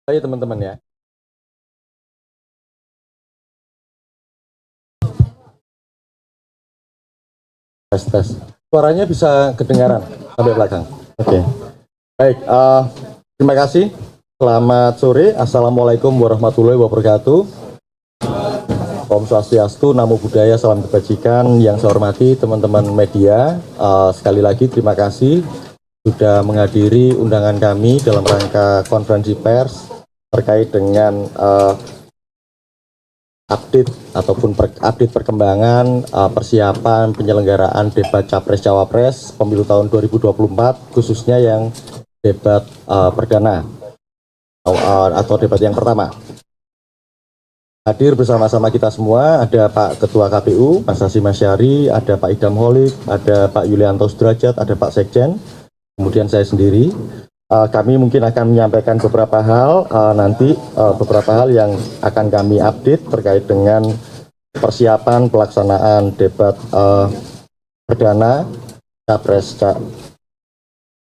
Ayo teman-teman ya. Tes. Suaranya bisa kedengaran sampai belakang. Oke. Baik, terima kasih. Selamat sore. Assalamualaikum warahmatullahi wabarakatuh. Om Swastiastu, Namo Buddhaya, salam kebajikan. Yang saya hormati teman-teman media, sekali lagi terima kasih sudah menghadiri undangan kami dalam rangka konferensi pers terkait dengan update ataupun update perkembangan persiapan penyelenggaraan debat Capres-Cawapres pemilu tahun 2024, khususnya yang debat perdana atau debat yang pertama. Hadir bersama-sama kita semua ada Pak Ketua KPU, Mas Hasyim Asyari, ada Pak Idham Holik, ada Pak Yulianto Sudrajat, ada Pak Sekjen, kemudian saya sendiri. Kami mungkin akan menyampaikan beberapa hal nanti, beberapa hal yang akan kami update terkait dengan persiapan pelaksanaan debat perdana Capres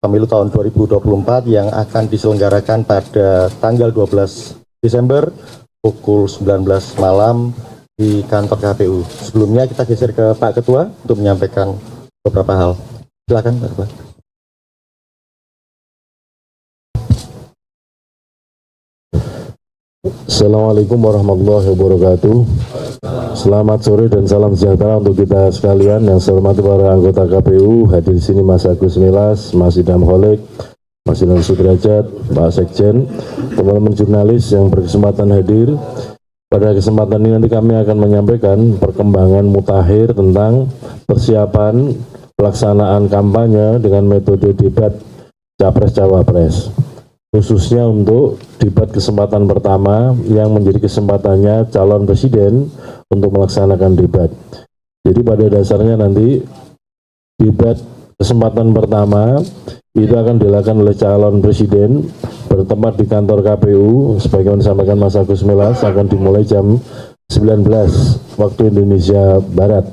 pemilu tahun 2024 yang akan diselenggarakan pada tanggal 12 Desember pukul 19 malam di kantor KPU. Sebelumnya kita geser ke Pak Ketua untuk menyampaikan beberapa hal. Silakan Pak Ketua. Assalamualaikum warahmatullahi wabarakatuh. Selamat sore dan salam sejahtera untuk kita sekalian. Yang saya hormati para anggota KPU, hadir di sini Mas Agus Milas, Mas Idham Holik, Mas Yulianto Sudrajat, Pak Sekjen, teman-teman jurnalis yang berkesempatan hadir. Pada kesempatan ini nanti kami akan menyampaikan perkembangan mutakhir tentang persiapan pelaksanaan kampanye dengan metode debat Capres-Cawapres, khususnya untuk debat kesempatan pertama yang menjadi kesempatannya calon presiden untuk melaksanakan debat. Jadi pada dasarnya nanti debat kesempatan pertama itu akan dilakukan oleh calon presiden bertempat di kantor KPU, sebagaimana disampaikan Mas Agus Milas, akan dimulai jam 19 waktu Indonesia Barat.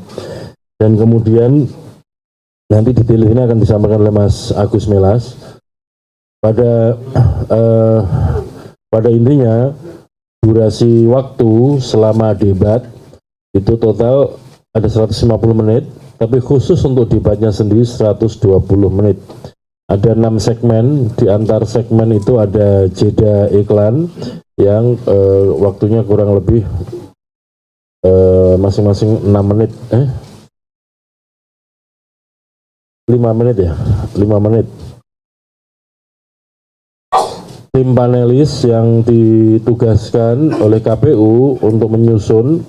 Dan kemudian nanti detail ini akan disampaikan oleh Mas Agus Milas. Pada intinya durasi waktu selama debat itu total ada 150 menit, tapi khusus untuk debatnya sendiri 120 menit. Ada 6 segmen, di antar segmen itu ada jeda iklan yang waktunya kurang lebih masing-masing 6 menit, 5 menit ya, 5 menit. Tim panelis yang ditugaskan oleh KPU untuk menyusun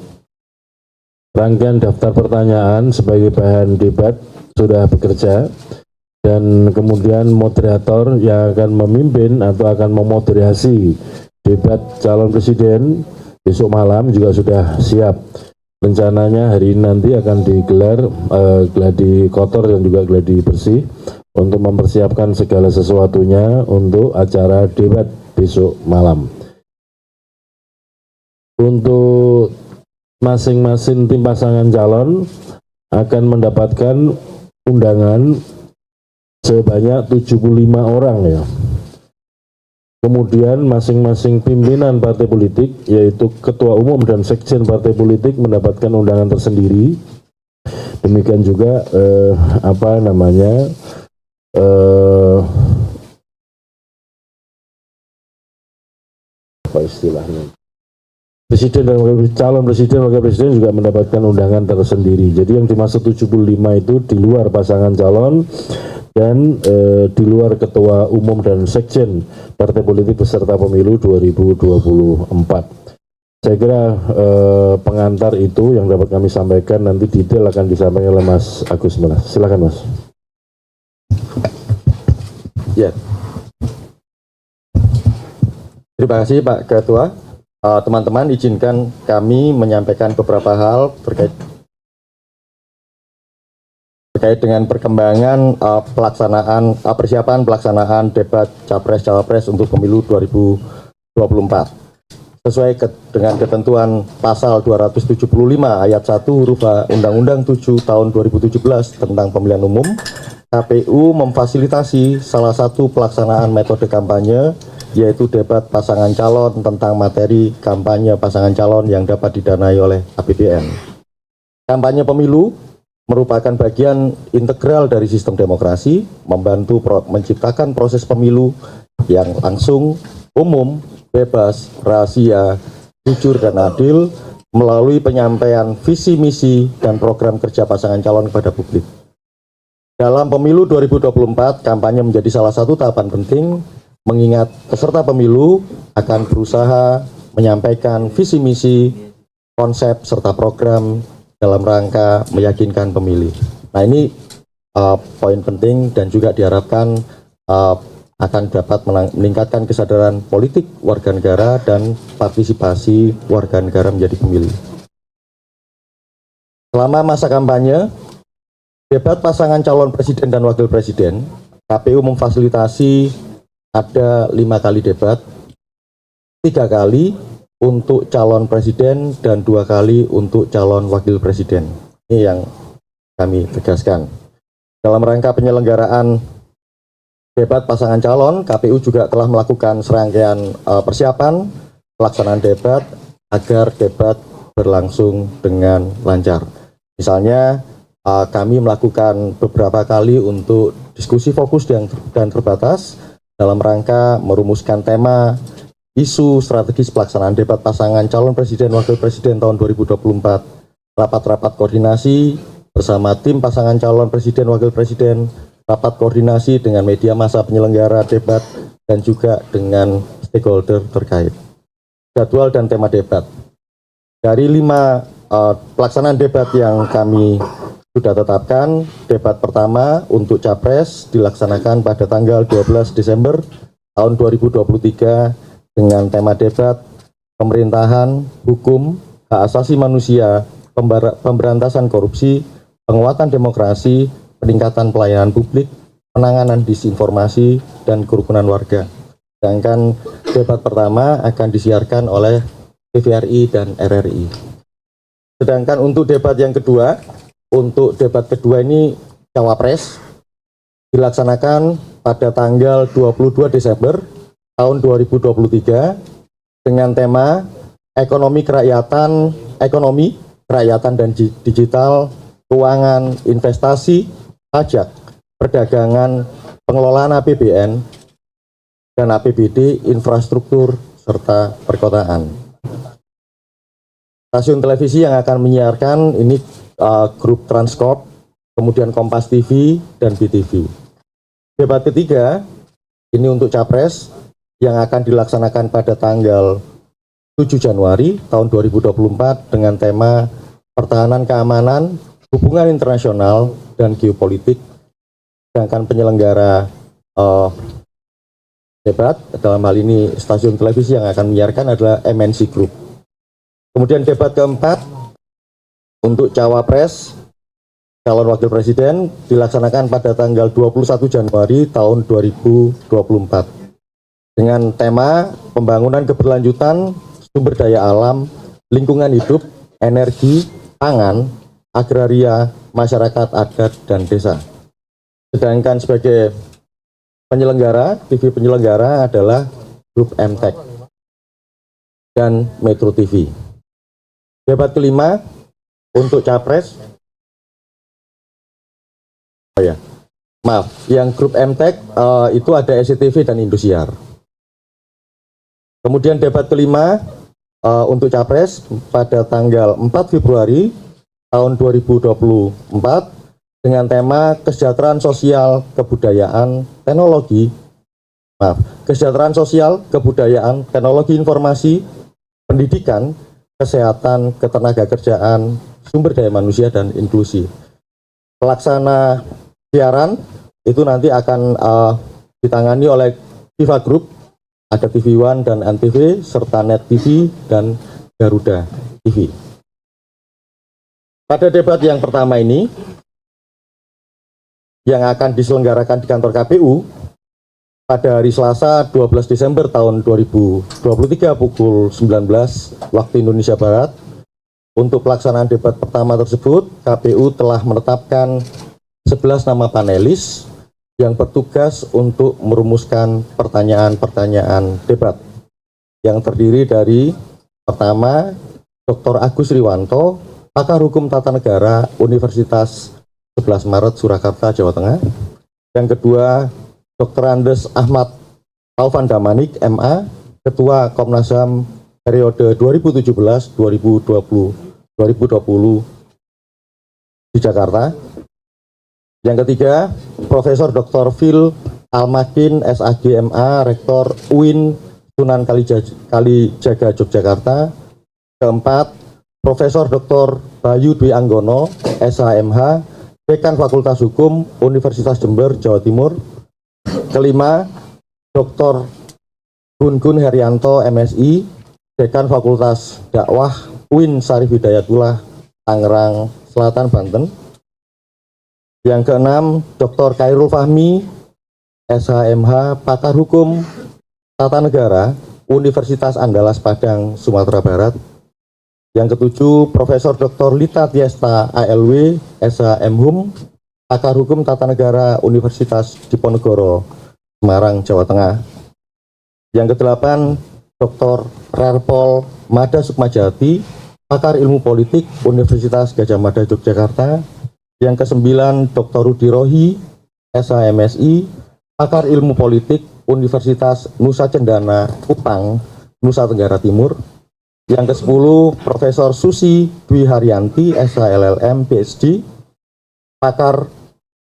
rangkaian daftar pertanyaan sebagai bahan debat sudah bekerja, dan kemudian moderator yang akan memimpin atau akan memoderasi debat calon presiden besok malam juga sudah siap. Rencananya hari ini nanti akan digelar gladi kotor dan juga gladi bersih untuk mempersiapkan segala sesuatunya untuk acara debat besok malam. Untuk masing-masing tim pasangan calon akan mendapatkan undangan sebanyak 75 orang ya. Kemudian masing-masing pimpinan partai politik, yaitu ketua umum dan sekjen partai politik, mendapatkan undangan tersendiri. Demikian juga apa istilahnya, presiden dan calon presiden, wakil presiden juga mendapatkan undangan tersendiri. Jadi yang dimaksud 75 itu di luar pasangan calon dan di luar ketua umum dan sekjen partai politik peserta pemilu 2024. Saya kira pengantar itu yang dapat kami sampaikan, nanti detail akan disampaikan oleh Mas Agus Milas. Silakan Mas. Ya. Terima kasih Pak Ketua. Teman-teman, izinkan kami menyampaikan beberapa hal terkait dengan perkembangan pelaksanaan persiapan pelaksanaan debat Capres-Cawapres untuk pemilu 2024. Sesuai dengan ketentuan pasal 275 ayat 1 huruf A Undang-Undang 7 tahun 2017 tentang pemilihan umum, KPU memfasilitasi salah satu pelaksanaan metode kampanye yaitu debat pasangan calon tentang materi kampanye pasangan calon yang dapat didanai oleh APBN. Kampanye pemilu merupakan bagian integral dari sistem demokrasi, membantu menciptakan proses pemilu yang langsung, umum, bebas, rahasia, jujur dan adil melalui penyampaian visi misi dan program kerja pasangan calon kepada publik. Dalam pemilu 2024, kampanye menjadi salah satu tahapan penting, mengingat peserta pemilu akan berusaha menyampaikan visi misi, konsep serta program dalam rangka meyakinkan pemilih. Nah, ini poin penting dan juga diharapkan akan dapat meningkatkan kesadaran politik warga negara dan partisipasi warga negara menjadi pemilih. Selama masa kampanye, debat pasangan calon presiden dan wakil presiden, KPU memfasilitasi ada 5 kali debat, 3 kali untuk calon presiden dan 2 kali untuk calon wakil presiden. Ini yang kami tegaskan. Dalam rangka penyelenggaraan debat pasangan calon, KPU juga telah melakukan serangkaian persiapan pelaksanaan debat agar debat berlangsung dengan lancar. Misalnya, kami melakukan beberapa kali untuk diskusi fokus dan terbatas dalam rangka merumuskan tema isu strategis pelaksanaan debat pasangan calon presiden wakil presiden tahun 2024, rapat-rapat koordinasi bersama tim pasangan calon presiden wakil presiden, rapat koordinasi dengan media massa penyelenggara debat dan juga dengan stakeholder terkait. Jadwal dan tema debat. Dari 5 pelaksanaan debat yang kami sudah tetapkan, debat pertama untuk Capres dilaksanakan pada tanggal 12 Desember tahun 2023 dengan tema debat pemerintahan, hukum, hak asasi manusia, pemberantasan korupsi, penguatan demokrasi, peningkatan pelayanan publik, penanganan disinformasi, dan kerukunan warga. Sedangkan debat pertama akan disiarkan oleh TVRI dan RRI. Sedangkan untuk debat yang kedua, ini Cawapres dilaksanakan pada tanggal 22 Desember tahun 2023 dengan tema ekonomi kerakyatan dan digital, keuangan, investasi, pajak, perdagangan, pengelolaan APBN, dan APBD, infrastruktur, serta perkotaan. Stasiun televisi yang akan menyiarkan ini grup Transcorp, kemudian Kompas TV, dan BTV. Debat ketiga, ini untuk Capres, yang akan dilaksanakan pada tanggal 7 Januari tahun 2024 dengan tema pertahanan keamanan, hubungan internasional, dan geopolitik. Sedangkan penyelenggara debat, dalam hal ini stasiun televisi yang akan menyiarkan adalah MNC Group. Kemudian debat keempat untuk Cawapres, calon wakil presiden dilaksanakan pada tanggal 21 Januari tahun 2024 dengan tema pembangunan keberlanjutan, sumber daya alam, lingkungan hidup, energi, pangan, agraria, masyarakat adat, dan desa. Sedangkan sebagai penyelenggara, TV penyelenggara adalah grup MTech dan Metro TV. Debat kelima untuk Capres, yang grup MTech itu ada SCTV dan Indosiar. Kemudian debat kelima untuk Capres pada tanggal 4 Februari tahun 2024 dengan tema kesejahteraan sosial, kebudayaan, teknologi informasi, pendidikan, kesehatan, ketenagakerjaan, sumber daya manusia, dan inklusi. Pelaksana siaran itu nanti akan ditangani oleh Viva Group, ada TV One dan Antv, serta Net TV dan Garuda TV. Pada debat yang pertama ini, yang akan diselenggarakan di kantor KPU pada hari Selasa 12 Desember tahun 2023 pukul 19 waktu Indonesia Barat. Untuk pelaksanaan debat pertama tersebut, KPU telah menetapkan 11 nama panelis yang bertugas untuk merumuskan pertanyaan-pertanyaan debat yang terdiri dari pertama, Dr. Agus Riwanto, pakar hukum tata negara Universitas 11 Maret Surakarta, Jawa Tengah. Yang kedua, Dr. Andes Ahmad Taufan Damanik, MA, Ketua Komnas HAM periode 2017-2020 di Jakarta. Yang ketiga, Profesor Dr. Phil Almakin, SAG, MA, Rektor UIN Sunan Kalijaga, Yogyakarta. Keempat, Profesor Dr. Bayu Dwi Anggono, SHMH, Dekan Fakultas Hukum Universitas Jember, Jawa Timur. Kelima, Dr. Gun Herianto, MSI, Dekan Fakultas Dakwah UIN Syarif Hidayatullah, Tangerang Selatan, Banten. Yang keenam, Dr. Khairul Fahmi, SHMH, pakar hukum tata negara Universitas Andalas Padang, Sumatera Barat. Yang ketujuh, Profesor Dr. Lita Tiesta, ALW, SHMHUM, pakar hukum tata negara Universitas Diponegoro, Semarang, Jawa Tengah. Yang kedelapan, Dr. Rerpol Mada Sukmajati, pakar ilmu politik Universitas Gadjah Mada, Yogyakarta. Yang kesembilan, Dr. Rudi Rohi, SHMSI, pakar ilmu politik Universitas Nusa Cendana, Kupang, Nusa Tenggara Timur. Yang ke-10, Profesor Susi Dwi Haryanti, SHLLM, PhD, pakar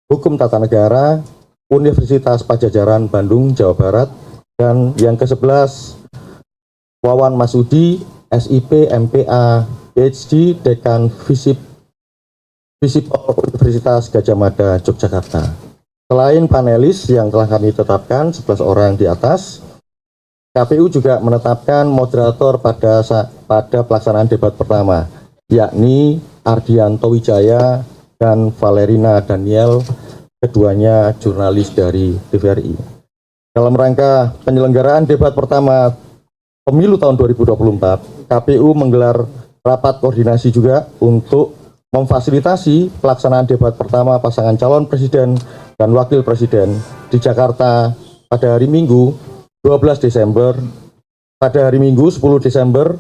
hukum tata negara Universitas Pajajaran, Bandung, Jawa Barat. Dan yang ke-11, Wawan Masudi, SIP, MPA, PhD, Dekan Visip Universitas Gadjah Mada, Yogyakarta. Selain panelis yang telah kami tetapkan 11 orang di atas, KPU juga menetapkan moderator pada pelaksanaan debat pertama, yakni Ardianto Wijaya dan Valerina Daniel, keduanya jurnalis dari TVRI. Dalam rangka penyelenggaraan debat pertama pemilu tahun 2024, KPU menggelar rapat koordinasi juga untuk memfasilitasi pelaksanaan debat pertama pasangan calon presiden dan wakil presiden di Jakarta pada hari Minggu 12 Desember, pada hari Minggu 10 Desember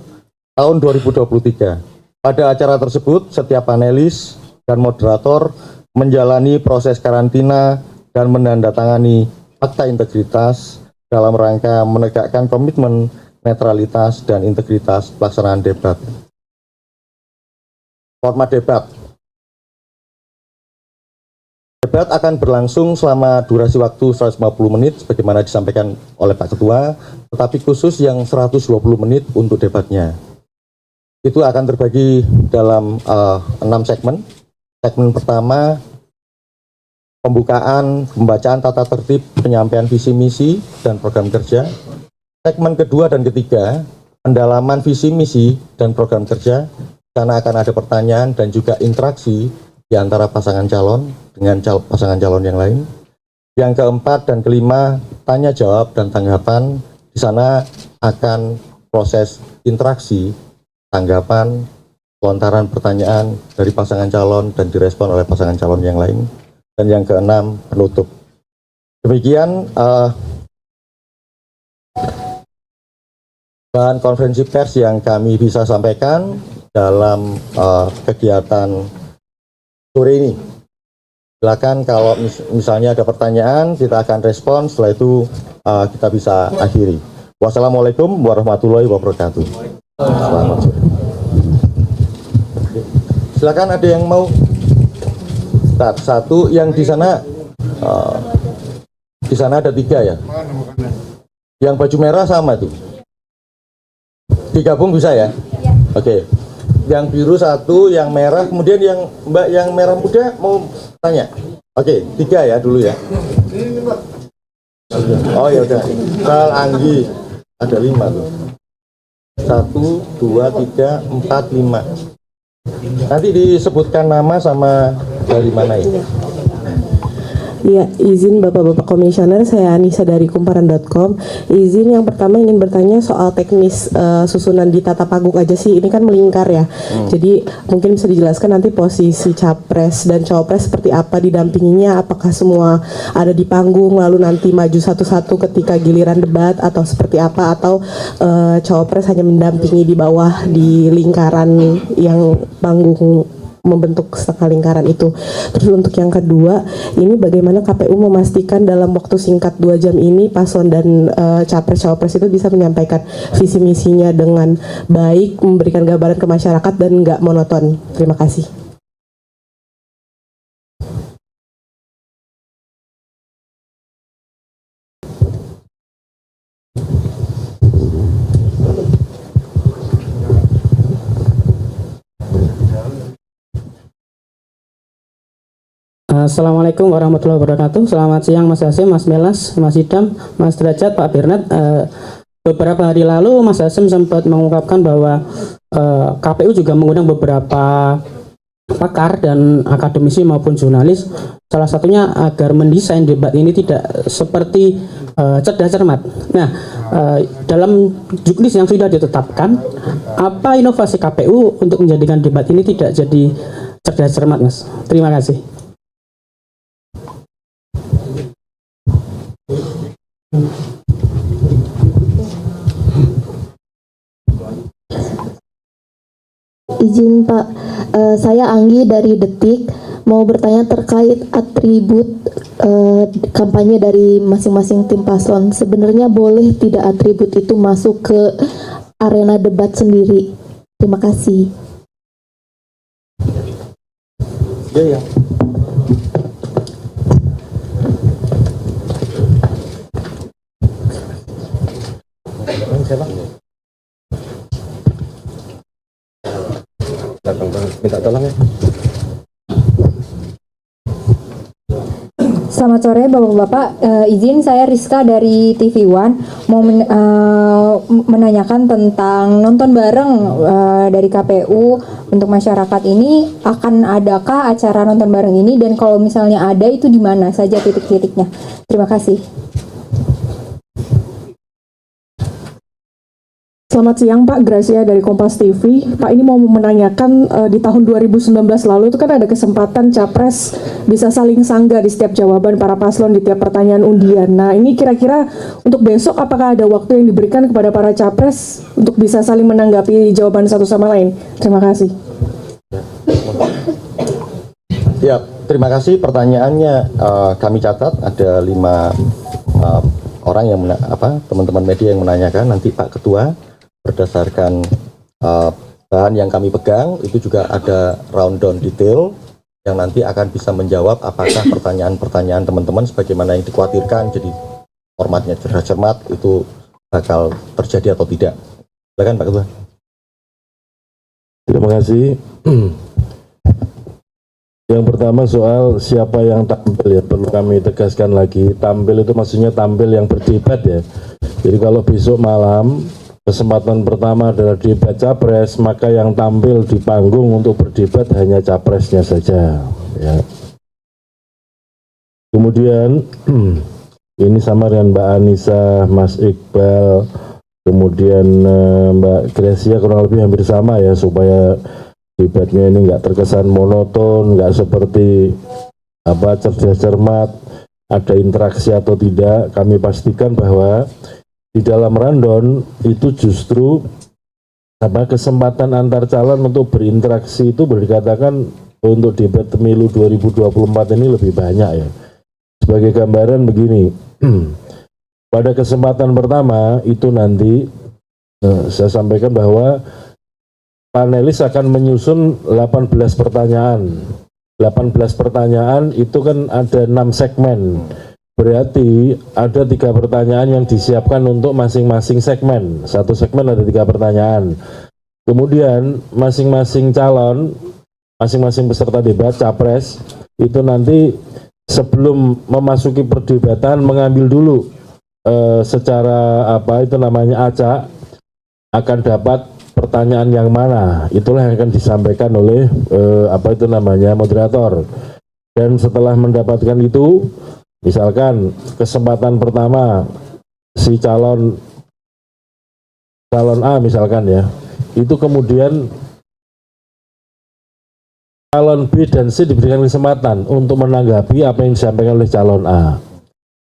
tahun 2023. Pada acara tersebut, setiap panelis dan moderator menjalani proses karantina dan menandatangani fakta integritas dalam rangka menegakkan komitmen netralitas dan integritas pelaksanaan debat. Format debat. Debat akan berlangsung selama durasi waktu 150 menit sebagaimana disampaikan oleh Pak Ketua, tetapi khusus yang 120 menit untuk debatnya. Itu akan terbagi dalam 6 segmen. Segmen pertama, pembukaan, pembacaan tata tertib, penyampaian visi misi dan program kerja. Segmen kedua dan ketiga, pendalaman visi misi dan program kerja. Karena akan ada pertanyaan dan juga interaksi di antara pasangan calon dengan pasangan calon yang lain. Yang keempat dan kelima, tanya jawab dan tanggapan. Di sana akan proses interaksi, tanggapan, lontaran pertanyaan dari pasangan calon dan direspon oleh pasangan calon yang lain. Dan yang keenam, penutup. Demikian bahan konferensi pers yang kami bisa sampaikan dalam kegiatan sore ini. Silakan kalau misalnya ada pertanyaan, kita akan respon. Setelah itu kita bisa akhiri. Wassalamualaikum warahmatullahi wabarakatuh. Selamat sore. Silakan, ada yang mau? Satu yang di sana ada 3 ya. Yang baju merah sama tuh. Digabung bisa ya? Oke. Yang biru 1, yang merah, kemudian yang Mbak yang merah muda mau tanya. Oke, 3 ya dulu ya. Oh ya udah. Sal Anggi ada 5 tuh. 1, 2, 3, 4, 5. Nanti disebutkan nama sama dari mana ya. Ya, izin Bapak-Bapak Komisioner, saya Anissa dari kumparan.com. Izin yang pertama ingin bertanya soal teknis susunan di tata panggung aja sih. Ini kan melingkar ya. Jadi mungkin bisa dijelaskan nanti posisi capres dan cawapres seperti apa didampinginya. Apakah semua ada di panggung lalu nanti maju satu-satu ketika giliran debat atau seperti apa? Atau cawapres hanya mendampingi di bawah di lingkaran yang panggung membentuk setengah lingkaran itu. Terus untuk yang kedua, ini bagaimana KPU memastikan dalam waktu singkat 2 jam ini paslon dan capres-cawapres itu bisa menyampaikan visi misinya dengan baik, memberikan gambaran ke masyarakat dan nggak monoton. Terima kasih. Assalamualaikum warahmatullahi wabarakatuh. Selamat siang Mas Hasim, Mas Melas, Mas Idam, Mas Derajat, Pak Bernard. Beberapa hari lalu Mas Hasim sempat mengungkapkan bahwa KPU juga mengundang beberapa pakar dan akademisi maupun jurnalis, salah satunya agar mendesain debat ini tidak seperti cerdas cermat. Nah, dalam juknis yang sudah ditetapkan, apa inovasi KPU untuk menjadikan debat ini tidak jadi cerdas cermat, Mas? Terima kasih. Izin Pak, saya Anggi dari Detik, mau bertanya terkait atribut kampanye dari masing-masing tim paslon. Sebenarnya boleh tidak atribut itu masuk ke arena debat sendiri? Terima kasih. Ya. Siapa? Minta tolong ya. Selamat sore Bapak-Bapak, izin saya Rizka dari TV One mau menanyakan tentang nonton bareng dari KPU untuk masyarakat ini. Akan adakah acara nonton bareng ini, dan kalau misalnya ada itu di mana saja titik-titiknya? Terima kasih. Selamat siang Pak, Gracia dari Kompas TV. Pak, ini mau menanyakan di tahun 2019 lalu itu kan ada kesempatan capres bisa saling sanggah di setiap jawaban para paslon di tiap pertanyaan undian. Nah, ini kira-kira untuk besok apakah ada waktu yang diberikan kepada para capres untuk bisa saling menanggapi jawaban satu sama lain? Terima kasih. Ya, terima kasih pertanyaannya. Kami catat ada 5 orang yang teman-teman media yang menanyakan. Nanti Pak Ketua berdasarkan bahan yang kami pegang itu juga ada rundown detail yang nanti akan bisa menjawab apakah pertanyaan-pertanyaan teman-teman sebagaimana yang dikhawatirkan jadi formatnya cerdas cermat itu bakal terjadi atau tidak. Silakan Pak Ketua. Terima kasih. Yang pertama soal siapa yang tampil ya, perlu kami tegaskan lagi, tampil itu maksudnya tampil yang berdebat ya. Jadi kalau besok malam kesempatan pertama adalah debat capres, maka yang tampil di panggung untuk berdebat hanya capresnya saja ya. Kemudian ini sama dengan Mbak Anissa, Mas Iqbal, kemudian Mbak Gracia kurang lebih hampir sama ya, supaya debatnya ini nggak terkesan monoton, nggak seperti cerdas cermat, ada interaksi atau tidak. Kami pastikan bahwa di dalam rundown itu justru kesempatan antar calon untuk berinteraksi itu dikatakan untuk debat pemilu 2024 ini lebih banyak ya. Sebagai gambaran begini, pada kesempatan pertama itu nanti saya sampaikan bahwa panelis akan menyusun 18 pertanyaan. 18 pertanyaan itu kan ada 6 segmen. Berarti ada 3 pertanyaan yang disiapkan untuk masing-masing segmen. Satu segmen ada 3 pertanyaan. Kemudian masing-masing calon, masing-masing peserta debat, capres, itu nanti sebelum memasuki perdebatan mengambil dulu secara acak, akan dapat pertanyaan yang mana. Itulah yang akan disampaikan oleh moderator. Dan setelah mendapatkan itu, misalkan kesempatan pertama si calon A misalkan ya, itu kemudian calon B dan C diberikan kesempatan untuk menanggapi apa yang disampaikan oleh calon A.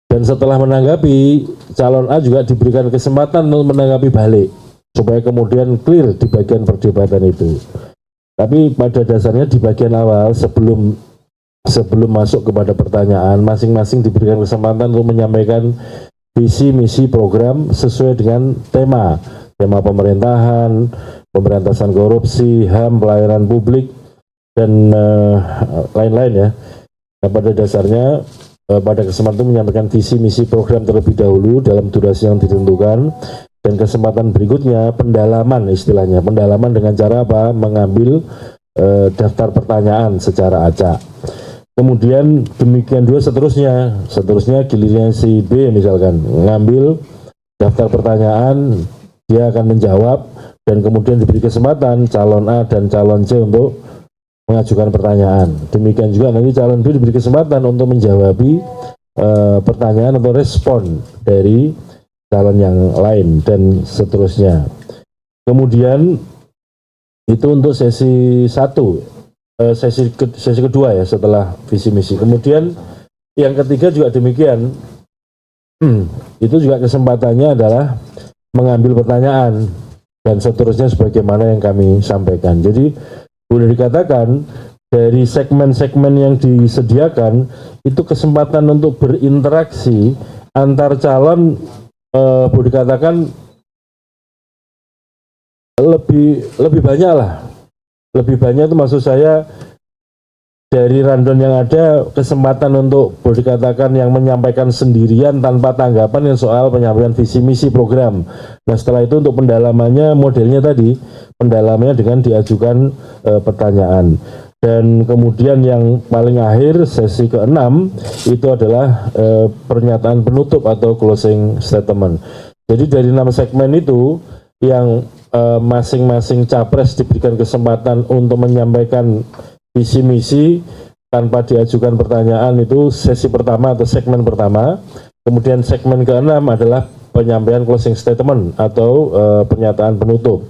Dan setelah menanggapi, calon A juga diberikan kesempatan untuk menanggapi balik, supaya kemudian clear di bagian perdebatan itu. Tapi pada dasarnya di bagian awal, sebelum masuk kepada pertanyaan, masing-masing diberikan kesempatan untuk menyampaikan visi misi program sesuai dengan tema pemerintahan, pemberantasan korupsi, HAM, pelayanan publik, dan lain-lain ya. Nah, pada dasarnya pada kesempatan itu menyampaikan visi misi program terlebih dahulu dalam durasi yang ditentukan, dan kesempatan berikutnya pendalaman, istilahnya pendalaman dengan cara apa? Mengambil daftar pertanyaan secara acak. Kemudian demikian juga seterusnya giliran si B misalkan ngambil daftar pertanyaan, dia akan menjawab, dan kemudian diberi kesempatan calon A dan calon C untuk mengajukan pertanyaan. Demikian juga nanti calon B diberi kesempatan untuk menjawabi pertanyaan atau respon dari calon yang lain, dan seterusnya. Kemudian itu untuk sesi 1. Sesi kedua ya, setelah visi misi. Kemudian yang ketiga juga demikian. Itu juga kesempatannya adalah mengambil pertanyaan dan seterusnya sebagaimana yang kami sampaikan. Jadi boleh dikatakan dari segmen-segmen yang disediakan itu kesempatan untuk berinteraksi antar calon, boleh dikatakan lebih banyak lah. Lebih banyak itu maksud saya, dari rundown yang ada kesempatan untuk boleh dikatakan yang menyampaikan sendirian tanpa tanggapan yang soal penyampaian visi misi program. Nah setelah itu untuk pendalamannya modelnya tadi, pendalamannya dengan diajukan pertanyaan. Dan kemudian yang paling akhir sesi ke-6 itu adalah pernyataan penutup atau closing statement. Jadi dari 6 segmen itu yang masing-masing capres diberikan kesempatan untuk menyampaikan visi misi tanpa diajukan pertanyaan, itu sesi pertama atau segmen pertama. Kemudian segmen ke-6 adalah penyampaian closing statement atau pernyataan penutup.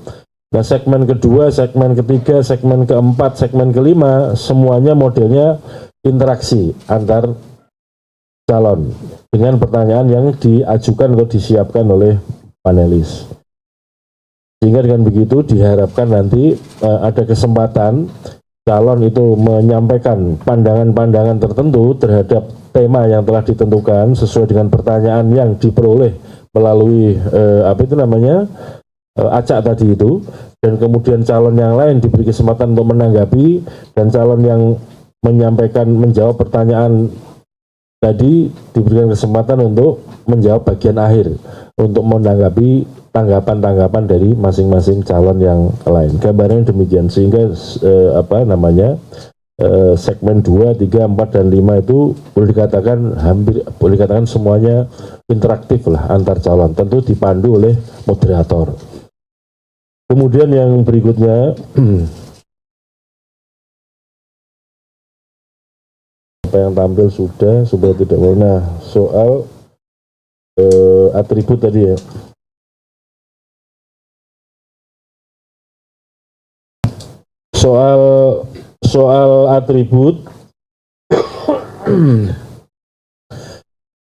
Nah segmen kedua, segmen ketiga, segmen keempat, segmen kelima semuanya modelnya interaksi antar calon dengan pertanyaan yang diajukan atau disiapkan oleh panelis. Sehingga dengan begitu diharapkan nanti ada kesempatan calon itu menyampaikan pandangan-pandangan tertentu terhadap tema yang telah ditentukan sesuai dengan pertanyaan yang diperoleh melalui acak tadi itu, dan kemudian calon yang lain diberi kesempatan untuk menanggapi, dan calon yang menjawab pertanyaan tadi diberikan kesempatan untuk menjawab bagian akhir untuk menanggapi tanggapan-tanggapan dari masing-masing calon yang lain. Gambarnya demikian, sehingga segmen 2, 3, 4, dan 5 itu boleh dikatakan semuanya interaktif lah antar calon, tentu dipandu oleh moderator. Kemudian yang berikutnya apa yang tampil sudah supaya tidak mana soal atribut tadi ya. Soal atribut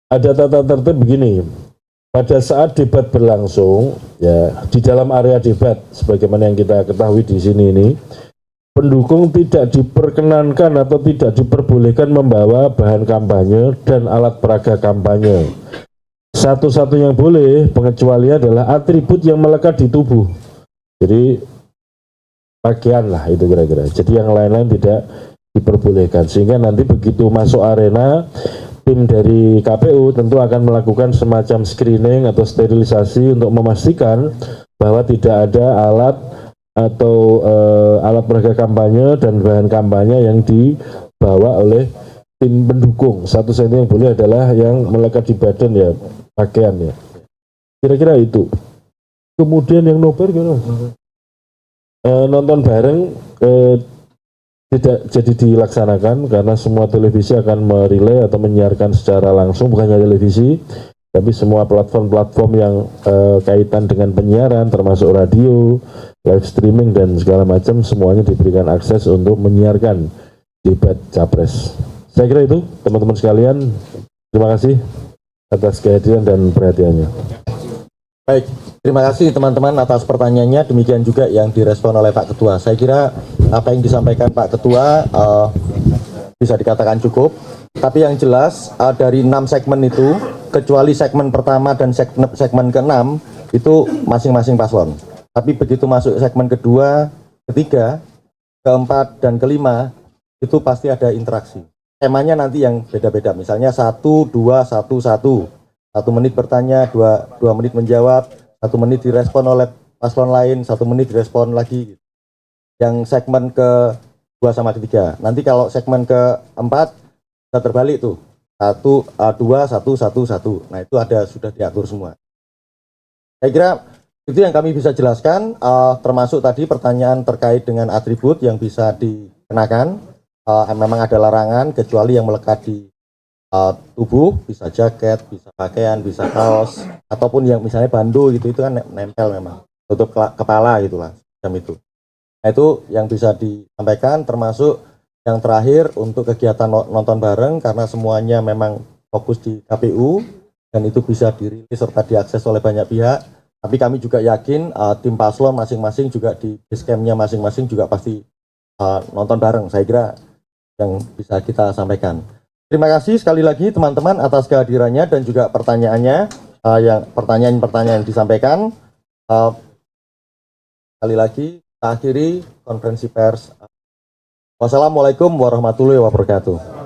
ada tata tertib begini. Pada saat debat berlangsung ya, di dalam area debat sebagaimana yang kita ketahui di sini ini, pendukung tidak diperkenankan atau tidak diperbolehkan membawa bahan kampanye dan alat peraga kampanye. Satu-satu yang boleh pengecualian adalah atribut yang melekat di tubuh. Jadi pakaian lah itu kira-kira. Jadi yang lain-lain tidak diperbolehkan. Sehingga nanti begitu masuk arena, tim dari KPU tentu akan melakukan semacam screening atau sterilisasi untuk memastikan bahwa tidak ada alat atau alat peraga kampanye dan bahan kampanye yang dibawa oleh tim pendukung. Satu-satunya yang boleh adalah yang melekat di badan ya, pakaian ya. Kira-kira itu. Kemudian yang nobar gimana? Nonton bareng tidak jadi dilaksanakan karena semua televisi akan merilai atau menyiarkan secara langsung, bukan hanya televisi, tapi semua platform-platform yang kaitan dengan penyiaran termasuk radio, live streaming dan segala macam semuanya diberikan akses untuk menyiarkan debat capres. Saya kira itu teman-teman sekalian, terima kasih atas kehadiran dan perhatiannya. Baik, terima kasih teman-teman atas pertanyaannya. Demikian juga yang direspon oleh Pak Ketua. Saya kira apa yang disampaikan Pak Ketua bisa dikatakan cukup. Tapi yang jelas dari 6 segmen itu, kecuali segmen pertama dan segmen ke-6 itu masing-masing paslon. Tapi begitu masuk segmen kedua, ketiga, keempat, dan kelima, itu pasti ada interaksi. Temanya nanti yang beda-beda, misalnya 1, 2, 1, 1. 1 menit bertanya, 2 menit menjawab, 1 menit direspon oleh paslon lain, 1 menit direspon lagi. Yang segmen ke-2 sama ketiga. Nanti kalau segmen ke-4 bisa terbalik tuh. 1, 2, 1, 1, 1. Nah itu sudah diatur semua. Saya kira itu yang kami bisa jelaskan, termasuk tadi pertanyaan terkait dengan atribut yang bisa dikenakan. Memang ada larangan kecuali yang melekat di tubuh, bisa jaket, bisa pakaian, bisa kaos, ataupun yang misalnya bandu gitu, itu kan nempel memang, tutup kepala gitulah, jam itu. Nah itu yang bisa disampaikan, termasuk yang terakhir untuk kegiatan nonton bareng, karena semuanya memang fokus di KPU, dan itu bisa dirilis serta diakses oleh banyak pihak. Tapi kami juga yakin tim paslon masing-masing juga di basecampnya masing-masing juga pasti nonton bareng, saya kira yang bisa kita sampaikan. Terima kasih sekali lagi teman-teman atas kehadirannya dan juga pertanyaannya, pertanyaan-pertanyaan yang disampaikan. Sekali lagi, kita akhiri konferensi pers. Wassalamualaikum warahmatullahi wabarakatuh.